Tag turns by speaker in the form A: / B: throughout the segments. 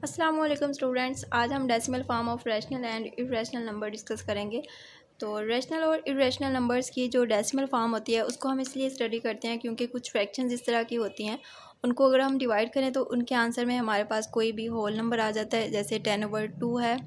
A: अस्सलाम वालेकुम स्टूडेंट्स। आज हम decimal form of rational and irrational number discuss करेंगे। तो रैशनल और इर्रेशनल नंबर्स की जो डेसिमल फॉर्म होती है उसको हम इसलिए स्टडी करते हैं क्योंकि कुछ फ्रैक्शंस इस तरह की होती हैं, उनको अगर हम डिवाइड करें तो उनके आंसर में हमारे पास कोई भी होल नंबर आ जाता है। जैसे 10/2 है,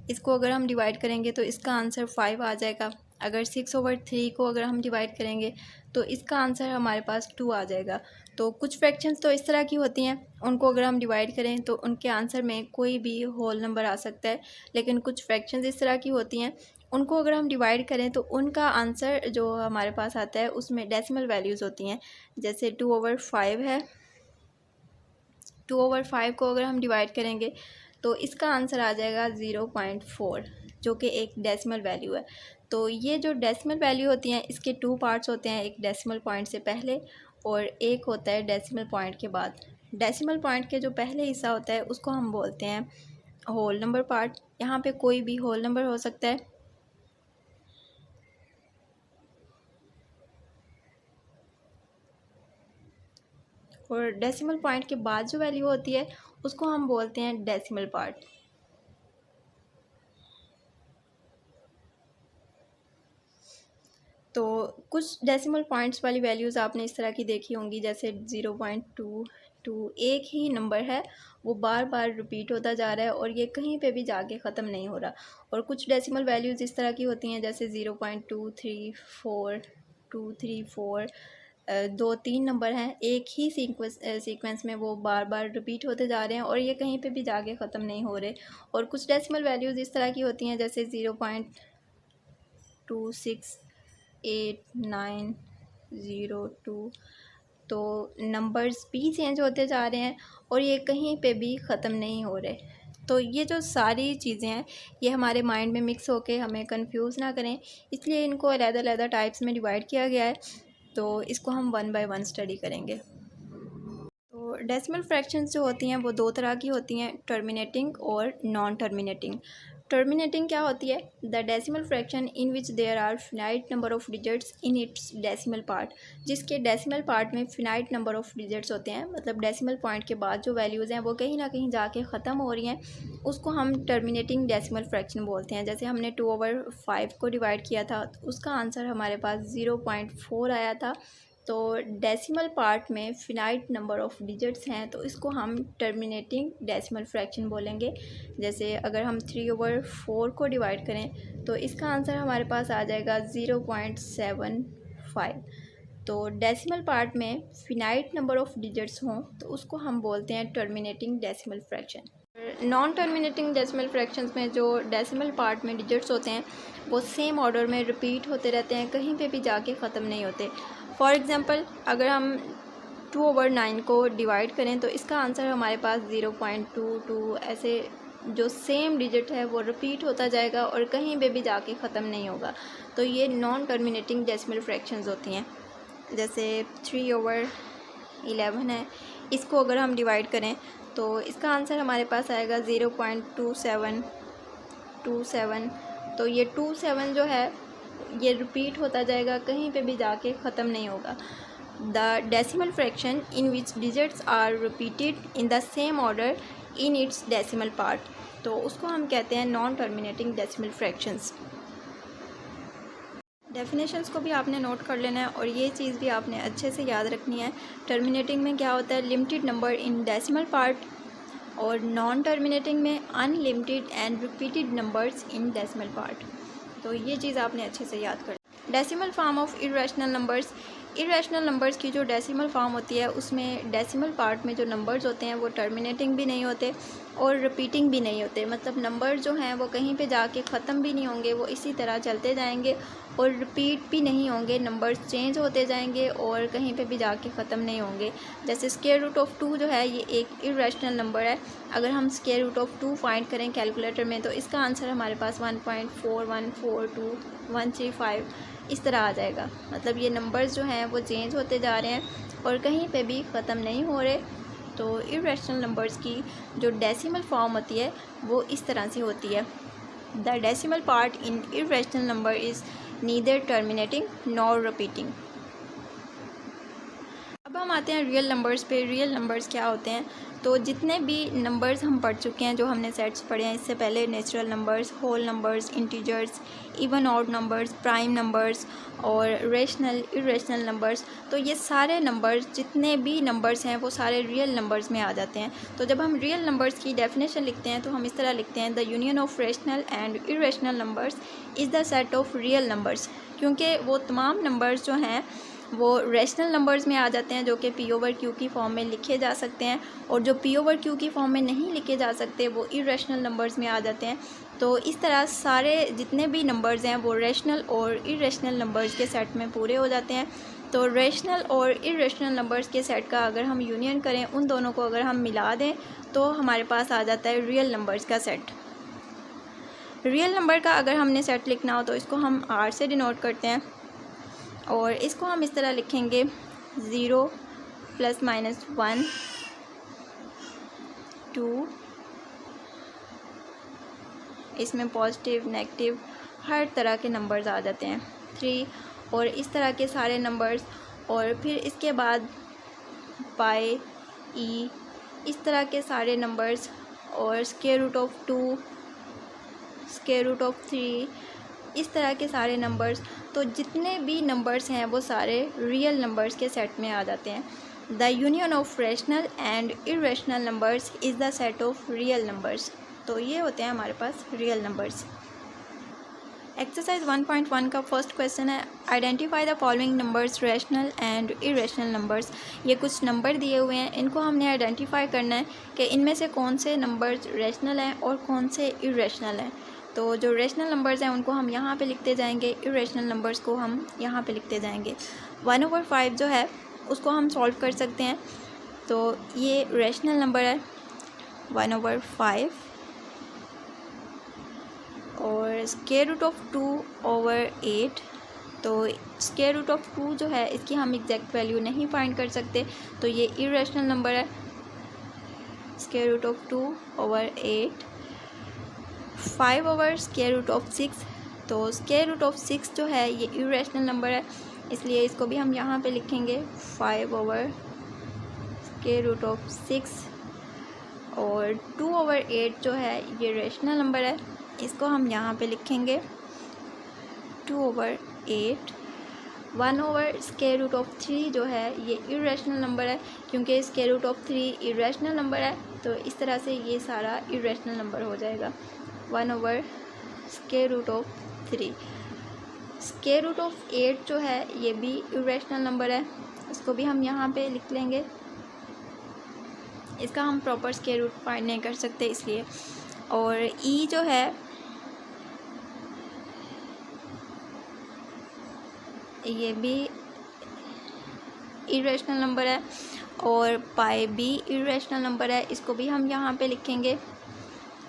A: इसको अगर हम डिवाइड करेंगे तो इसका आंसर 5 आ जाएगा। अगर 6/3 को अगर हम डिवाइड करेंगे तो इसका आंसर हमारे पास 2 आ जाएगा। तो कुछ फ्रैक्शंस तो इस तरह की होती हैं, उनको अगर हम डिवाइड करें तो उनके आंसर में कोई भी होल नंबर आ सकता है। लेकिन कुछ फ्रैक्शंस इस तरह की होती हैं, उनको अगर हम डिवाइड करें तो उनका आंसर जो हमारे पास आता है उसमें डेसिमल वैल्यूज़ होती हैं। जैसे 2/5 है, 2/5 को अगर हम डिवाइड करेंगे तो इसका आंसर आ जाएगा 0.4, जो कि एक डेसिमल वैल्यू है। तो ये जो डेसिमल वैल्यू होती हैं इसके 2 पार्ट्स होते हैं, एक डेसिमल पॉइंट से पहले और एक होता है डेसिमल पॉइंट के बाद। डेसिमल पॉइंट के जो पहले हिस्सा होता है उसको हम बोलते हैं होल नंबर पार्ट। यहाँ पे कोई भी होल नंबर हो सकता है। और डेसिमल पॉइंट के बाद जो वैल्यू होती है उसको हम बोलते हैं डेसिमल पार्ट। तो कुछ डेसिमल पॉइंट्स वाली वैल्यूज़ आपने इस तरह की देखी होंगी, जैसे 0.22 एक ही नंबर है, वो बार बार रिपीट होता जा रहा है और ये कहीं पे भी जाके ख़त्म नहीं हो रहा। और कुछ डेसिमल वैल्यूज़ इस तरह की होती हैं, जैसे 0.234, 234, 2-3 नंबर हैं, एक ही सीक्वेंस में वो बार बार रिपीट होते जा रहे हैं और ये कहीं पे भी जाके ख़त्म नहीं हो रहे। और कुछ डेसिमल वैल्यूज़ इस तरह की होती हैं, जैसे 0.268902। तो नंबर्स भी चेंज होते जा रहे हैं और ये कहीं पे भी ख़त्म नहीं हो रहे। तो ये जो सारी चीज़ें हैं ये हमारे माइंड में मिक्स होके हमें कंफ्यूज ना करें, इसलिए इनको अलग-अलग टाइप्स में डिवाइड किया गया है। तो इसको हम 1 बाय 1 स्टडी करेंगे। तो डेसिमल फ्रैक्शंस जो होती हैं वो 2 तरह की होती हैं, टर्मिनेटिंग और नॉन टर्मिनेटिंग। टर्मिनेटिंग क्या होती है? The decimal fraction in which there are finite number of digits in its decimal part. जिसके डेसिमल पार्ट में फिनाइट नंबर ऑफ डिजिट्स होते हैं, मतलब डेसिमल पॉइंट के बाद जो वैल्यूज़ हैं वो कहीं ना कहीं जाके ख़त्म हो रही हैं, उसको हम टर्मिनेटिंग डेसिमल फ्रैक्शन बोलते हैं। जैसे हमने 2/5 को डिवाइड किया था तो उसका आंसर हमारे पास 0.4 आया था। तो डेसिमल पार्ट में फिनाइट नंबर ऑफ़ डिजिट्स हैं तो इसको हम टर्मिनेटिंग डेसिमल फ्रैक्शन बोलेंगे। जैसे अगर हम 3/4 को डिवाइड करें तो इसका आंसर हमारे पास आ जाएगा 0.75। तो डेसिमल पार्ट में फिनाइट नंबर ऑफ़ डिजिट्स हों तो उसको हम बोलते हैं terminating decimal fraction. Non terminating decimal fractions में जो डेसिमल पार्ट में डिजिट्स होते हैं वो सेम ऑर्डर में रिपीट होते रहते हैं, कहीं पे भी जाके ख़त्म नहीं होते। फॉर एग्ज़ाम्पल अगर हम 2/9 को डिवाइड करें तो इसका आंसर हमारे पास 0.22, ऐसे जो सेम डिजिट है वो रिपीट होता जाएगा और कहीं पे भी जाके ख़त्म नहीं होगा। तो ये नॉन टर्मिनेटिंग डेसिमल फ्रैक्शंस होती हैं। जैसे 3/11 है, इसको अगर हम डिवाइड करें तो इसका आंसर हमारे पास आएगा 0.2727। तो ये 27 जो है ये रिपीट होता जाएगा, कहीं पे भी जाके ख़त्म नहीं होगा। The decimal fraction in which digits are repeated in the same order in its decimal part, तो उसको हम कहते हैं non terminating decimal fractions. Definitions को भी आपने नोट कर लेना है और ये चीज़ भी आपने अच्छे से याद रखनी है। टर्मिनेटिंग में क्या होता है? Limited number in decimal part, और नॉन टर्मिनेटिंग में unlimited and repeated numbers in decimal part. तो ये चीज़ आपने अच्छे से याद कर। Decimal form of irrational numbers. Irrational numbers की जो डेसिमल फॉर्म होती है उसमें डेसिमल पार्ट में जो नंबर्स होते हैं वो टर्मिनेटिंग भी नहीं होते और रिपीटिंग भी नहीं होते। मतलब नंबर जो हैं वो कहीं पे जाके ख़त्म भी नहीं होंगे, वो इसी तरह चलते जाएंगे और रिपीट भी नहीं होंगे। नंबर्स चेंज होते जाएंगे और कहीं पे भी जाके ख़त्म नहीं होंगे। जैसे स्क्वायर रूट ऑफ़ 2 जो है ये एक इरेशनल नंबर है। अगर हम स्क्वायर रूट ऑफ़ 2 फाइंड करें कैलकुलेटर में तो इसका आंसर हमारे पास 1.4142 इस तरह आ जाएगा। मतलब ये नंबर्स जो हैं वो चेंज होते जा रहे हैं और कहीं पे भी ख़त्म नहीं हो रहे। तो इरेशनल नंबर्स की जो डेसिमल फॉर्म होती है वो इस तरह से होती है। The decimal part in irrational number is neither terminating nor repeating. अब हम आते हैं रियल नंबर्स पे। रियल नंबर्स क्या होते हैं? तो जितने भी नंबर्स हम पढ़ चुके हैं, जो हमने सेट्स पढ़े हैं इससे पहले, natural numbers, whole numbers, integers, even odd numbers, prime numbers और रेशनल, इरेशनल नंबर्स, तो ये सारे नंबर्स, जितने भी नंबर्स हैं वो सारे रियल नंबर्स में आ जाते हैं। तो जब हम रियल नंबर्स की डेफिनेशन लिखते हैं तो हम इस तरह लिखते हैं, the union of rational and irrational numbers is the set of real numbers, क्योंकि वो तमाम नंबर्स जो हैं वो रेशनल नंबर्स में आ जाते हैं, जो कि पी ओवर क्यू की फॉर्म में लिखे जा सकते हैं, और जो पी ओवर क्यू की फॉर्म में नहीं लिखे जा सकते वो इरेशनल नंबर्स में आ जाते हैं। तो इस तरह सारे जितने भी नंबर्स हैं वो रेशनल और इरेशनल नंबर्स के सेट में पूरे हो जाते हैं। तो रेशनल और इरेशनल नंबर्स के सेट का अगर हम यूनियन करें, उन दोनों को अगर हम मिला दें, तो हमारे पास आ जाता है रियल नंबर्स का सेट। रियल नंबर का अगर हमने सेट लिखना हो तो इसको हम आर से डिनोट करते हैं, और इसको हम इस तरह लिखेंगे 0 ± 1 2, इसमें पॉजिटिव, नेगेटिव, हर तरह के नंबर्स आ जाते हैं, 3, और इस तरह के सारे नंबर्स, और फिर इसके बाद पाई, ई, इस तरह के सारे नंबर्स, और square root of 2, square root of 3, इस तरह के सारे नंबर्स। तो जितने भी नंबर्स हैं वो सारे रियल नंबर्स के सेट में आ जाते हैं। The union of rational and irrational numbers is the set of real numbers. तो ये होते हैं हमारे पास रियल नंबर्स। एक्सरसाइज 1.1 का फर्स्ट क्वेश्चन है, identify the following numbers rational and irrational numbers. ये कुछ नंबर दिए हुए हैं, इनको हमने आइडेंटिफाई करना है कि इनमें से कौन से नंबर्स रेशनल हैं और कौन से इरेशनल हैं। तो जो रेशनल नंबर्स हैं उनको हम यहाँ पे लिखते जाएंगे, इरेशनल नंबर्स को हम यहाँ पे लिखते जाएंगे। 1/5 जो है उसको हम सॉल्व कर सकते हैं। तो ये रेशनल नंबर है 1/5, और स्क्वायर रूट ऑफ 2/8। तो स्क्वायर रूट ऑफ 2 जो है इसकी हम एग्जैक्ट वैल्यू नहीं फाइंड कर सकते, तो ये इरेशनल नंबर है, square root of 2/8। Square root of 6, तो स्क्वायर रूट ऑफ 6 जो है ये इरेशनल नंबर है, इसलिए इसको भी हम यहाँ पे लिखेंगे 5/स्क्वायर रूट ऑफ 6। और 2/8 जो है ये रेशनल नंबर है, इसको हम यहाँ पे लिखेंगे 2/8। 1/स्क्वायर रूट ऑफ 3 जो है ये इरेशनल नंबर है, क्योंकि square root of 3 irrational number है, तो इस तरह से ये सारा इरेशनल नंबर हो जाएगा। Square root of 3। Square root of 8 जो है ये भी इरेशनल नंबर है, इसको भी हम यहाँ पे लिख लेंगे। इसका हम प्रॉपर स्क्वायर रूट फाइंड नहीं कर सकते इसलिए। और ई जो है ये भी इरेशनल नंबर है, और पाई भी इरेशनल नंबर है, इसको भी हम यहाँ पे लिखेंगे।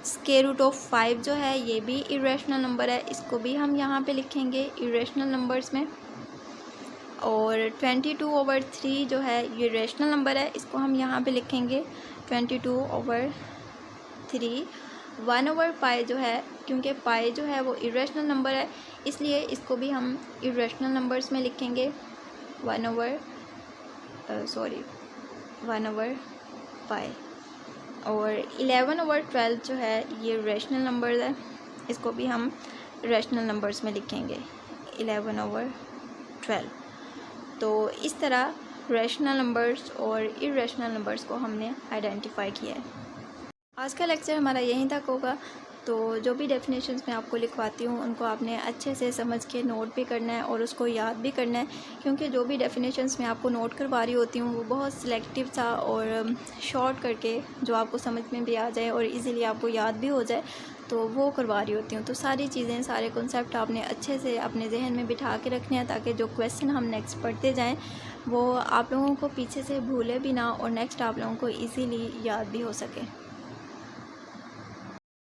A: स्क्वायर रूट ऑफ 5 जो है ये भी इरेशनल नंबर है, इसको भी हम यहाँ पे लिखेंगे इरेशनल नंबर्स में। और 22/3 जो है ये रेशनल नंबर है, इसको हम यहाँ पे लिखेंगे 22/3। 1/पाई जो है, क्योंकि पाई जो है वो इरेशनल नंबर है, इसलिए इसको भी हम इरेशनल नंबर्स में लिखेंगे 1/पाई। और 11/12 जो है ये रेशनल नंबर है, इसको भी हम रेशनल नंबर्स में लिखेंगे 11/12। तो इस तरह रेशनल नंबर्स और इरेशनल नंबर्स को हमने आइडेंटिफाई किया है। आज का लेक्चर हमारा यहीं तक होगा। तो जो भी डेफिनेशंस मैं आपको लिखवाती हूँ उनको आपने अच्छे से समझ के नोट भी करना है और उसको याद भी करना है, क्योंकि जो भी डेफिनेशंस मैं आपको नोट करवा रही होती हूँ वो बहुत सिलेक्टिव सा और शॉर्ट करके जो आपको समझ में भी आ जाए और इजीली आपको याद भी हो जाए, तो वो करवा रही होती हूँ। तो सारी चीज़ें, सारे कॉन्सेप्ट आपने अच्छे से अपने जहन में बिठा के रखने हैं, ताकि जो क्वेश्चन हम नेक्स्ट पढ़ते जाएँ वो आप लोगों को पीछे से भूले भी ना और नेक्स्ट आप लोगों को ईज़िली याद भी हो सके।